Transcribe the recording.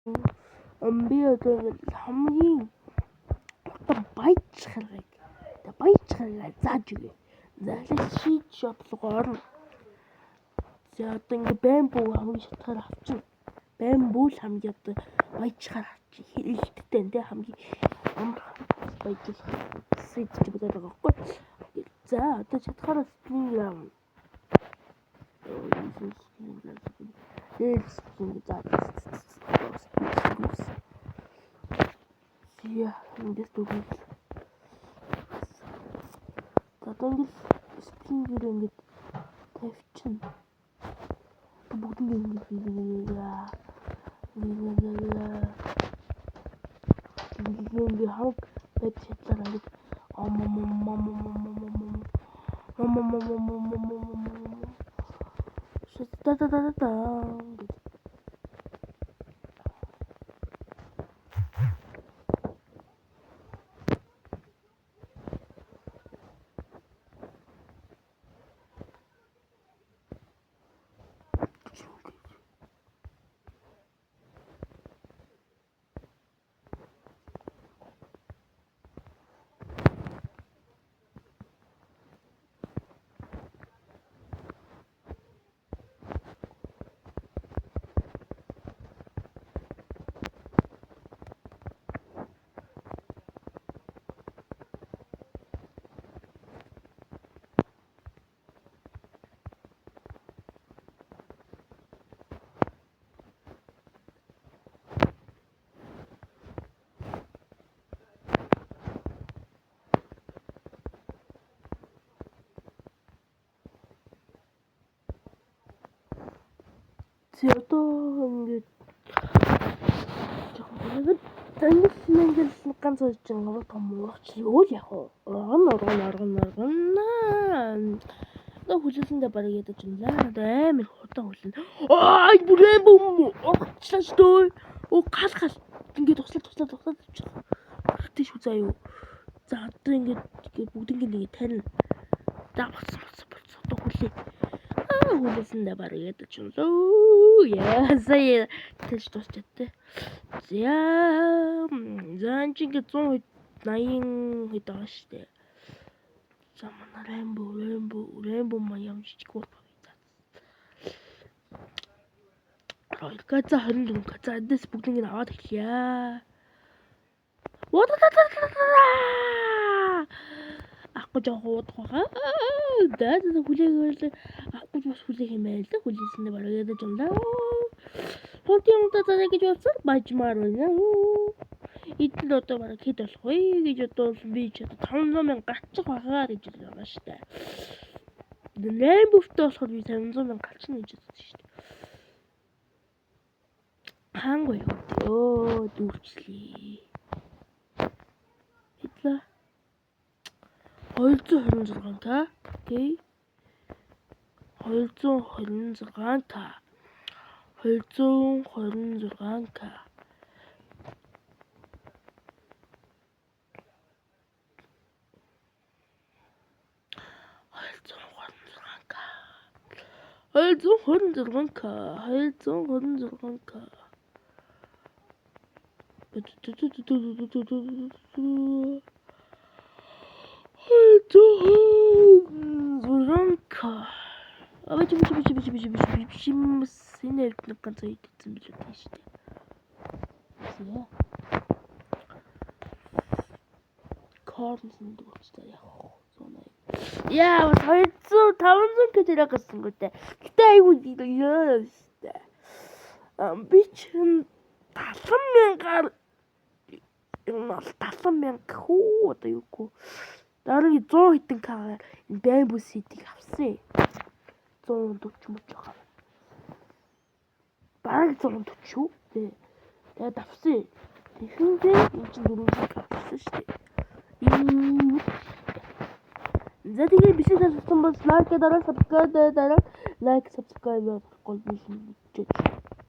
Би одоо хамгийн утга баяжхалгаа зааж өгье. Захлаа шийд шотлого орно. За одоо ингээ бамбуу хамгийн шатгаар авчихна. Бамбуу л хамгийн одоо баяжхаар авчих. Хэлэлттэй нэ хамгийн амар баяжлах сэт ч бодоод байгаа байхгүй. За одоо шатгаараа спринг авна. Я ингээд үгүй. Одоо ингээд спрингээр ингээд тавьчихна. Бүгд ингээд хавг бод шатлаар ингээд одоо ингээд жоохон тангил ганц болж байгаа том ууч юу л яг оргон одоо хүлээсэндээ бараг ядаж юм лаа амар хурдан хүлэн бүрэн бөм орчлаа шүү гал ингээд туслаад авчих тий шүү заа юу за одоо ингээд бүгд ингээд тарина за болсон одоо хүлээ хүлээсэндээ бараг ядаж юм лөө яасаа тэгж дуусчихдээ за ингээд 180 хэд байгаа штэ за манай рембо маяам жижиг бол баг за 24 за эдээс бүгд ингэ аваад эхлэе ахгүй жоох уудах да хүлээгээл ахгүй бас хүлээх юм байл да хүлээсэндээ бараг ядаж юм да хурдан удаа гэж болсон бажмаар байна идэл одоо бараг хэд болох вэ гэж одоо би ч 500 мянга гарчих байгаа гэж байгаа штэ Рембовтой болохоор би 500 мянга гарчихна гэж бодсон штэ хаангүй юу дүүрчлээ хэдлээ 226 та окей 226 та 226 та Синер ганц идсэн билүү тийм шүү дээ. Корнс болчихсон яах вэ? Яа, 200 500 гэж ирсэн гэдэг. Гэтэ айгүй яа шүү дээ. Би чинь 70,000-аар 70,000 хүү одоо юу дараагийн 100 хэдэн кагаар бамбу сидийг авсан. 140 мөч байгаа. Бараг 140 шүү. Тэгээд авсан. Тэгэхдээ энэ чинь 400 авсан шүү дээ. За тэгээд биш гэсэн бол лайк дараа subscribe дараа лайк subscribe гол биш юм.